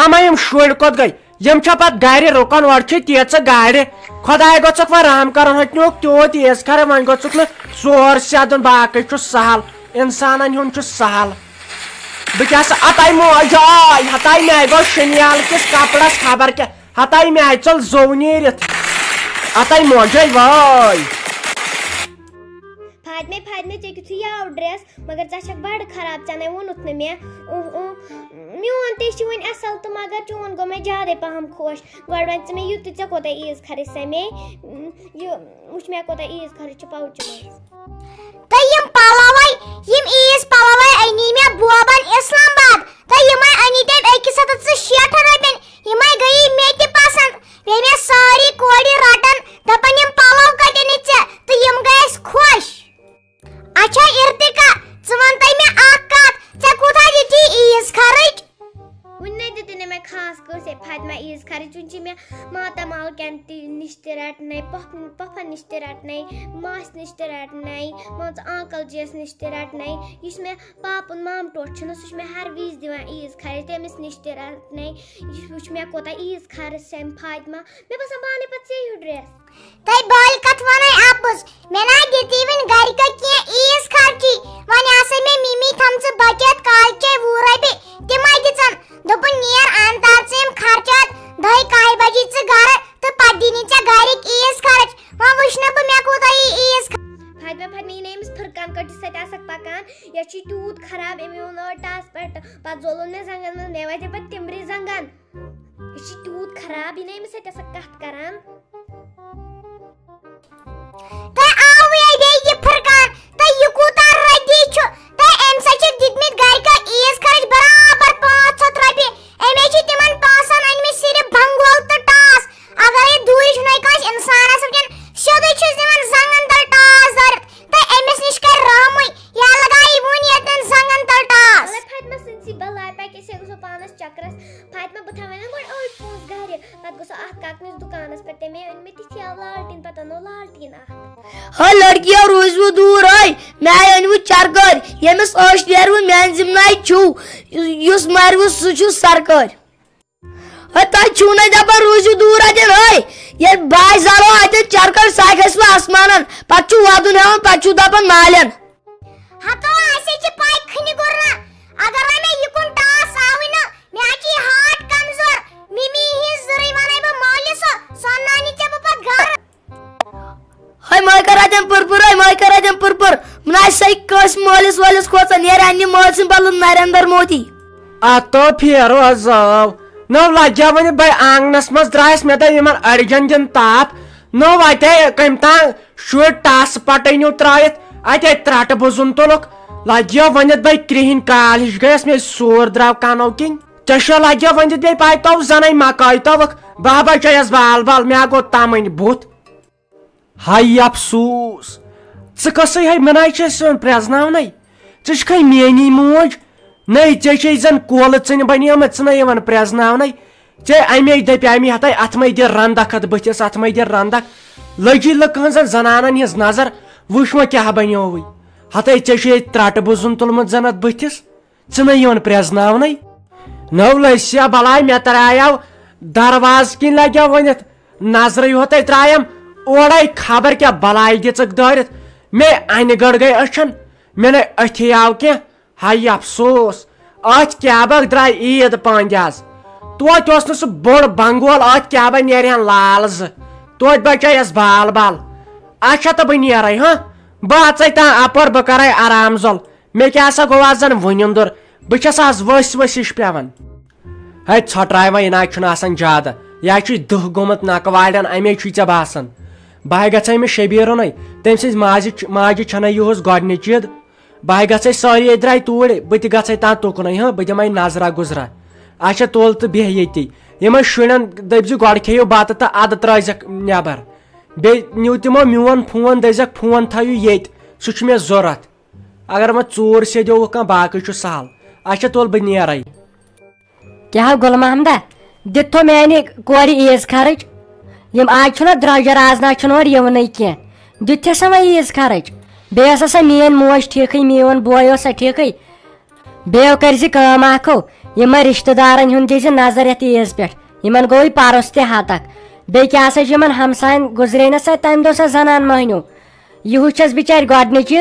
اما یم شُرۍ کوٚت گٔے یم چھا پتہٕ گرِ رُکان اورٕ چھِ تیٖژٕ گاڑِ خۄداے گوٚژھکھ وۄنۍ رحم کرُن ہۄتنیُک تیوٗت تیز خرٕ وۄنۍ گوٚژھکھ نہٕ ژور سیدُن باقٕے چھُ سہل انسانن ہُنٛد چھُ سہل بہٕ کیٛاہ سا ہتاے موج آے ہتاے مےٚ گوٚو شنیال کِس کپرس خبر کیٛاہ ہتاے مےٚ ژوٚل زوٚو نیٖرِتھ ہتاے موجے وٲے فاطمہ ژےٚ کِتھُے یاو ڈرٛٮ۪س مگر ژےٚ چھکھ بڑٕ خراب ژےٚ نَے ووٚنُتھ نہٕ مےٚ میون تہِ چھُ وۄنۍ اصل تہٕ مگر چون گوٚو مےٚ زیادے پہم خۄش گۄڈٕ وَن ژٕ مےٚ یہِ تہِ ژےٚ کوتاہ عیٖز خرٕچ سَمے یہِ وٕچھ مےٚ کوتاہ عیٖز خرٕچ چھِ پاوچہِ منٛز تہٕ یِم پَلوے یِم عیٖز پَلوے أنی مےٚ بوبن اِسلام آباد تہٕ یِمے أنی تٔمۍ 160 رۄپین یِمے گٔیی مےٚ تہِ پسنٛد بیٚیہِ مےٚ سٲری کورِ رٹان دپان یِم پلو کتہِ أنِتھ ژےٚ تہٕ یِم گٔے اَسہِ خۄش اچھا ارتقا ژٕ وَن تہٕ مےٚ اکھ کتھ ژےٚ کوٗتاہ دِتی عیٖز خرٕچ وٕنہِ نَے دِتٕے نہٕ مےٚ خاص کٲنٛسے فاطمہ عیٖز خرٕچ وٕنہِ چھِ مےٚ ماتامال کٮ۪ن تہِ نِش تہِ رٹنَے پۄپھن نِش تہِ رٹنَے ماسہِ نِش تہِ رٹنَے مان ژٕ انکل جِیَس نِش تہِ رٹنَے یُس مےٚ پاپُن مامہٕ ٹوٹھ چھُنہ سُہ چھُ مےٚ ہر وِزِ دِوان عیٖز خرٕچ تٔمِس نِش تہِ رٹنَے یہِ وٕچھ مےٚ کوتاہ عیٖز خرٕچ سٮ۪مہِ فاطمہ مےٚ باسان بہٕ اَنَے پتہٕ ژےٚ ہیوٗ ڈرٛٮ۪س تۄہہِ بٔلۍ کتھ وَنَے اَپُز مےٚ نَے دِتی وٕنہِ گرِکٮ۪و کینٛہہ عیٖز خرچی وۄنۍ آسے مےٚ مِمی تھٲمژٕ بچت کالچے 20 رۄپیہِ تِمے دِژن دوٚپُن نیر ان تار ژٕ یِم خرچات 10-11 بجے ژٕ گرٕ تہٕ پتہٕ دِنی ژےٚ گرِکۍ عیٖز خرٕچ وۄنۍ وٕچھ نہٕ بہٕ مےٚ کوٗتاہ یی عیٖز فاطمہ یہِ نہٕ أمِس فٕرقان کٔٹِس سۭتۍ آسکھ پکان یہِ چھُے تیوٗت خراب أمۍ اوٚن ٹاس پٮ۪ٹھ پتہٕ زولُن مےٚ زنٛگن منٛز مےٚ واتے پتہٕ تِمرِ زنٛگن یہِ چھُ تیوٗت خراب یہِ نہٕ أمِس سۭتۍ آسکھ کتھ کران تۄہہِ آوٕے بیٚیہِ یہِ فٕرقان تہٕ یہِ کوٗتاہ رٔدی چھُ تہٕ أمۍ سۭتۍ چھِ دِتمٕتۍ گرِکٮ۪و عیٖز خرٕچ برابر 500 رۄپیہِ أمے چھِ تِمن پونٛسن أنۍمٕتۍ صرف بنگول تہٕ ٹاس اگرے دوٗرِ چھُنَے کٲنٛسہِ اِنسانس وٕنکٮ۪ن سیوٚدُے چھُس دِوان زنٛگن تل ٹاس دٲرِتھ تہٕ أمِس نِش کرِ رحمٕے یا لگایہِ وُنہِ ییٚتٮ۪ن زنٛگن تل ٹاس فاطمہ سٕنٛدسٕے بلاے پکہِ أسۍ گژھو پانس چکرس فاطمہ بہٕ تھاوے نہ گۄڈٕ أڑۍ پونٛسہٕ گرِ پتہٕ گژھو اَتھ کاکنِس دُکانس پٮ۪ٹھ تٔمۍ أنۍ مےٚ تِتھی لالٹیٖن پتہٕ اَنو لالٹیٖن اکھ ہاے لڑکیو روٗزوٕ دوٗر ہاے مےٚ أنۍوٕ چرگٲرۍ ییٚمِس عٲش نیروٕ میانہِ ذِمناے چھُو یُس مروٕ سُہ چھُ سرکٲرۍ ہے تۄہہِ چھُو نَے دپان روٗزِو دوٗر اَتٮ۪ن ہاے ییٚلہِ باے زالو اَتٮ۪ن چرگٲرۍ سۄ کھسوٕ آسمانن پتہٕ چھُ وَدُن ہٮ۪وان پتہٕ چھُو دپان مالٮ۪ن ہتو اَسے چھِ پاے کھنہِ گُرنا اگر وۄنۍ مےٚ یہِ کُن ٹاس آوٕے نہٕ مےٚ حظ چھِ یہِ ہارٹ کمزور مِمی ہِنٛز زٕرٕے وَنَے بہٕ مٲلِس سۄ نانہِ ژےٚ بہٕ پتہٕ گرٕ ہے مٲے کر اَتٮ۪ن پٕرپٕر ہے مٲے کر اَتٮ۪ن پٕرپٕر نہ آسہِ کٲنٛسہِ مٲلِس وٲلِس کھوژان نیرِ اَننہِ مٲلۍ سٕنٛدِ بدلہٕ نریندر مودی اتو پھیرو حظ زٲو نو لجا وۄنۍ بے آنگنس منٛز درٛایس مےٚ دوٚپ یِمن أڈجن دِن تاپھ نو وتے کٔمۍ تام شُرۍ ٹاسہٕ پٹٲنیو ترٲیِتھ اتے ترٹہٕ بُزُن تُلُکھ لجیو وۄنۍ بے کرٛہِنۍ کال ہِش گٔیس مےٚ سور درٛاو کنو کِنۍ ژےٚ چھُ لجیو وۄنۍ دِتھ بیٚیہِ پایتو زنٕے مکٲے توکھ بہہ بچٲیس بال بال مےٚ گوٚو تمٕنۍ بُتھ ہاے افسوٗس ژٕ کٔسٕے ہے مِناے چھِ سیُن پرٛزناونَے ژٕ چھکھے میٛٲنی موج نَے ژےٚ چھے زن کولہٕ ژٕنہِ بنیمٕژ ژٕ نَے یِوان پرٛزناونَے ژےٚ اَمے دپیٛامے ہتاے اتھ مے دِ رنٛدکھ اتھ بٕتھِس اتھ مے دِ رنٛدکھ لٔجی لُکہٕ ہٕنٛزن زنانن ہِنٛز نظر وٕچھ وۄنۍ کیٛاہ بنیووٕے ہتاے ژےٚ چھُ ییٚتہِ ترٹہٕ بُزُن تُلمُت زن اتھ بٕتھِس ژٕ نَے یِوان پرٛزناونَے نو لٔسیا بلاے مےٚ ترٛایو دروازٕ کِنۍ لگیو ؤنِتھ نظرٕ یوٚہَے ترٛایم اورے خبر کیٛاہ بلاے دِژٕکھ دٲرِتھ مےٚ انہِ گٔڑ گٔے أچھن مےٚ نَے أتھی آو کینٛہہ ہاے افسوٗس أتھۍ کیبک درٛاے عیٖد پٲنٛدِ آز توتہِ اوس نہٕ سُہ بوٚڑ بنگول أتھۍ کیبن نیرہن لال زٕ توتہِ بچٲیس بال بال اچھا تہٕ بہٕ نیرے ہاں بہٕ اژے تام اپور بہٕ کرے آرام زول مےٚ کیٛاہ سا گوٚو آز زن وُنِنٛدُر بہٕ چھس آز ؤسۍ ؤسۍ ہِش پیوان ہے ژھۄٹراے وۄنۍ یہِ چھُنہٕ آسان زیادٕ یا چھُے دٕہ گوٚمُت نکہٕ والٮ۪ن اَمے چھُے ژےٚ باسان بہٕ گژھے مےٚ شبیٖرُنٕے تٔمۍ سٕنٛزِ ماجہِ چھنٕے یِہُس گۄڈنِچ عیٖد بہٕ گژھے سٲری درٛاے توٗرۍ بہٕ تہِ گژھے تام تُکنٕے ہاں بہٕ دِمے نظرا گُزرا اچھا تُل تہٕ بیٚہہ ییٚتی یِمن شُرٮ۪ن دٔپزِ گۄڈٕ کھیٚیِو بتہٕ تہٕ اَدٕ ترٲیزٮ۪کھ نٮ۪بر بیٚیہِ نِیِو تِمو میون فون دٔپزٮ۪کھ فون تھٲیِو ییٚتہِ سُہ چھُ مےٚ ضوٚرتھ اگر وۄنۍ ژوٗر سیٚدیووُکھ کانٛہہ باقٕے چھُ سہل اچھا تُل بہٕ نیرے کیٛاہ گُل محمدا دِتھو میانہِ کورِ عیٖز خرٕچ یِم آز چھُنہ درٛوجر آز نہ چھُنہٕ اورٕ یِونٕے کینٛہہ دِتھس وۄنۍ عیٖز خرٕچ بیٚیہِ ٲس سۄ میٲنۍ موج ٹھیٖکھٕے میون بوے اوس سۄ ٹھیٖکھٕے بیٚیہِ کٔرۍ زِ کٲم اکھو یمن رشتہ دارن ہند دی نظر یتھ عیز پہ یمن گوئی پرس تہ ہتک بیٚیہِ کیٛاہ سا چھِ یمن ہمساین گُزرے نا سا تمہِ دۄہ سا زنان مٔہنیو یِہُس چھس بِچارِ گۄڈنِچ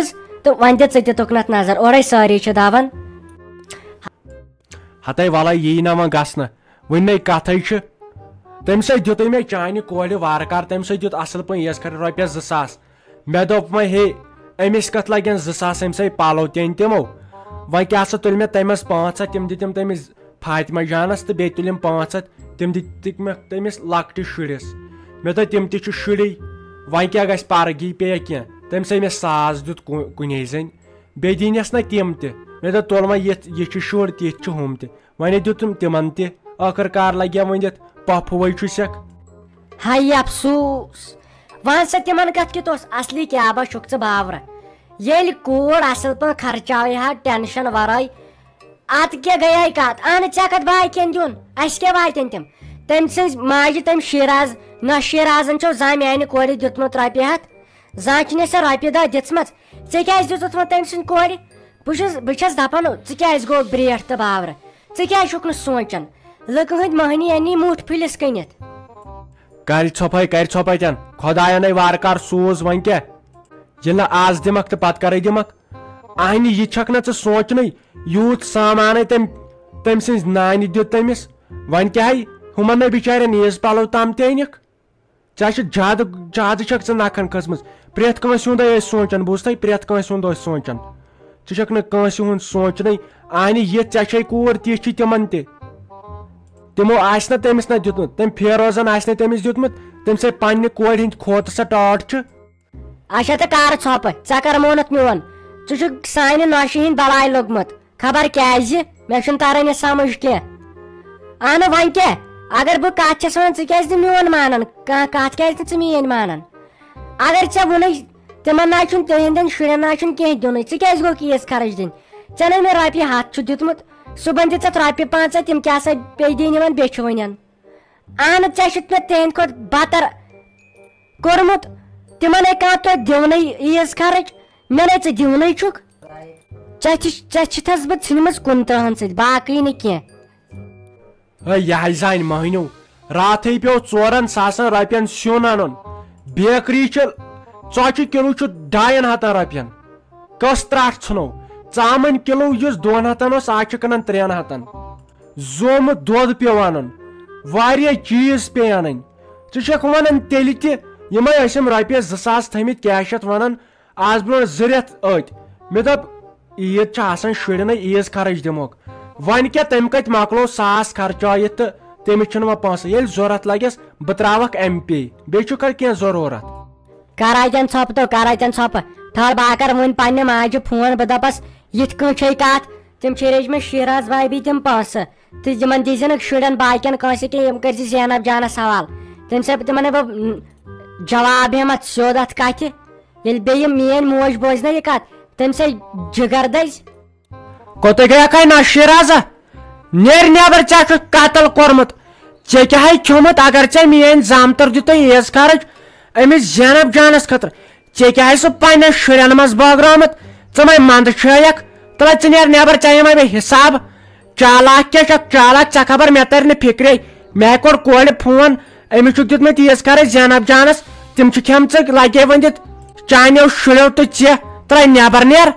تہٕ وۄنۍ دِ ژٕ تہِ تُکنتھ نظر اورے سٲری چھِ دون ہتے وَلے یی نا وۄنۍ گژھنہٕ وٕنۍ کتھے چھِ تمہِ سۭتۍ دِتُے مےٚ چانہِ کورِ وارٕ کار تمہِ سۭتۍ دیُت اصل پٲٹھۍ عیز خٲطرٕ رۄپیس 2000 مےٚ دوٚپ وۄنۍ ہے أمِس کتھ لگن 2000 أمۍ سٕے پلو تہِ أنۍ تِمو وۄنۍ کیٛاہ سا تُلۍ مےٚ تٔمِس 500 تِم دِتِم تٔمِس فاطمہ جانس تہٕ بیٚیہِ تُلِم 500 تِم دِتِکھ مےٚ تٔمِس لۄکٹِس شُرِس مےٚ دوٚپ تِم تہِ چھِ شُری وۄنۍ کیٛاہ گژھِ پرگی پیٚیہِ کینٛہہ تٔمۍ سٕے مےٚ ساس دیُت کُنے زٔنۍ بیٚیہِ دِنیس نہ تِم تہِ مےٚ دوٚپ تُل وۄنۍ یہِ چھُ شُر تِتھ چھُ ہُم تہِ وۄنۍ دیُتُم تِمن تہِ ٲخٕر کار لگیا وۄنۍ دِتھ پۄپھوے چھُسکھ ہاے افسوٗس وۄنۍ سا تِمن کتھ کیُتھ اوس اصلی کیٛاہ چھُکھ ژٕ باورٕ ییٚلہِ کوٗر اصل پٲٹھۍ خرچاوِ ہا ٹینشن ورٲے اتھ کیٛاہ گٔیے کتھ اہن ژےٚ کتھ واتٮ۪ن دیُن اسہِ کیٛاہ واتٮ۪ن تِم تٔمۍ سٕنٛز ماجہِ تٔمۍ شیراز نہ شیرازن چھو زانٛہہ میانہِ کورِ دیُتمُت رۄپیہِ ہتھ زانٛہہ چھِنہٕ ژےٚ رۄپیہِ دہ دِژمٕژ ژےٚ کیٛازِ دِژٕتھ وۄنۍ تٔمۍ سٕنٛدِ کورِ بہٕ چھس دپان ژٕ کیٛازِ گوٚو برٛیٹھ تہٕ باورٕ ژٕ کیٛازِ چھُکھ نہٕ سونٛچان لُکہٕ ہٕنٛدۍ مٔہنی اَنی مُٹھ پھٔلِس کٔنِتھ کر ژھۄپے خۄداین وارٕ کار سوٗز وۄنۍ کیٛاہ ییٚلہِ نہٕ آز دِمکھ تہٕ پتہٕ کرے دِمکھ اہنہِ یہِ چھکھ نہٕ ژٕ سونٛچنٕے یوٗت سامانے تٔمۍ سٕنٛزِ نانہِ دیُت تٔمِس وۄنۍ کیٛاہ ہُمن نَے بِچارٮ۪ن عیٖز پلو تام تہِ أنِکھ ژےٚ چھُ زیادٕ چھکھ ژٕ نکھن کھٔژمٕژ پرٛٮ۪تھ کٲنٛسہِ ہُنٛد ٲسۍ سونٛچان بوٗزتھے پرٛٮ۪تھ کٲنٛسہِ ہُنٛد ٲسۍ سونٛچان ژٕ چھکھ نہٕ کٲنٛسہِ ہُنٛد سونٛچنٕے اہنہِ یہِ ژےٚ چھے کوٗر تِژھ چھِ تِمن تہِ تِمو آسہِ نہٕ تٔمِس نہ دیُتمُت تٔمۍ فیروزن آسہِ نہٕ تٔمِس دیُتمُت تٔمۍ سٕے پننہِ کورِ ہٕنٛدۍ کھوتہٕ سۄ ٹاٹھ چھِ اچھا تہٕ کر ژھۄپہٕ ژےٚ کر مونُتھ میون ژٕ چھُکھ سانہِ نۄشہِ ہِنٛدۍ بلاے لوٚگمُت خبر کیٛازِ مےٚ چھُنہٕ تران یہِ سمجھ کینٛہہ اہنُ وۄنۍ کیٛاہ اگر بہٕ کتھ چھس ونان ژٕ کیٛازِ نہٕ میون مانان کانٛہہ کتھ کیٛازِ نہٕ ژٕ میٲنۍ مانان اگر ژےٚ ووٚنُے تِمن نہ چھُنہٕ تِہنٛدٮ۪ن شُرٮ۪ن نہ چھُنہٕ کینٛہہ دِنُے ژٕ کیٛازِ گوٚکھ عیٖز خرٕچ دِنۍ ژےٚ نَے مےٚ رۄپیہِ 100 چھُ دیُتمُت صُبحن دِژٕتھ رۄپیہِ 500 تِم کیٛاہ سا پیٚیہِ دِنۍ یِمن بیچھوٕنٮ۪ن اہن ژےٚ چھُتھ مےٚ تِہنٛدِ کھۄتہٕ بدتر کوٚرمُت تِمن ہے کانٛہہ توتہِ دِونٕے عیٖز خرٕچ مےٚ نَے ژٕ دِونٕے چھُکھ ژےٚ چھِتھس بہٕ ژھٕنمٕژ 29 سۭتۍ باقٕے نہٕ کینٛہہ یہِ زانہِ مٔہنیو راتھٕے پیٚو 400 رۄپین سیُن انُن بیکری چھِ ژۄچہِ کِلوٗ چھُ 250 رۄپین کٔس ترٛٹھ ژھٕنو ژامن کِلوٗ یُس 200 اوس آز چھِ کٕنان 300 زومُت دۄد پیٚو انُن واریاہ چیٖز پیٚیہِ انٕنۍ ژٕ چھکھ ونان تیٚلہِ تہِ یِمے ٲسِم رۄپیس 2000 تھٲمٕتۍ کیٛاہ چھِ اتھ ونان آز برونٛٹھ 2 رٮ۪تھ أتۍ مےٚ دوٚپ عیٖد چھِ آسان شُرٮ۪نٕے عیٖز خرٕچ دِموکھ وۄنۍ کیٛاہ تمہِ کتہِ مۄکلو 1000 خرچٲیِتھ تہٕ تٔمِس چھُنہٕ وۄنۍ پونٛسہٕ ییٚلہِ ضوٚرتھ لگٮ۪س بہٕ تراوکھ ایم پے بیٚیہِ چھُکھا کینٛہہ ضروٗرت کراے ژھۄپہٕ تو کراے ژھۄپہٕ ٹھہر بہٕ کر وۄنۍ پننہِ ماجہِ فون بہٕ دپس یِتھ کٔنۍ چھے کتھ تِم شیرے مےٚ شیراز بھابی تِم پونٛسہٕ تہٕ یِمن دی زِ نہٕ شُرٮ۪ن باقین کٲنٛسہِ کینٛہہ یِم کٔرۍ زِ زینب جانس سوال تِمن ہے بہٕ جواب ہٮ۪متھ سیوٚد اتھ کتھِ ییٚلہِ بیٚیہِ میٲنۍ موج بوزِ نا یہِ کتھ تٔمۍ سٕے جگر دٔزِ کوٚتُے گٔیکھے نا شیرازا نیرِ نٮ۪بر ژےٚ چھُکھ قتل کوٚرمُت ژےٚ کیٛاہ ہے کھیوٚمُت اگر ژےٚ میٲنۍ زامتٕر دِتُے عیز خرٕچ أمِس زینب جانس خٲطرٕ ژےٚ کیٛاہ ہے سُہ پننٮ۪ن شُرٮ۪ن منٛز بٲگرٲومُت ژٕ مے منٛدٕ چھٲیکھ تہٕ ژٕ نیر نٮ۪بر ژےٚ یِمے مےٚ حساب چالاک کیٛاہ چھکھ چالاک ژےٚ خبر مےٚ ترِ نہٕ فِکرے مےٚ کوٚر کورِ فون أمِس چھُکھ دیُتمُت عیز خرٕچ زینب جانس تِم چھِ کھیمژٕ لگے وۄنۍ دِتھ چانیو شُرٮ۪و تہٕ ژےٚ ترٛاے نٮ۪بر نیر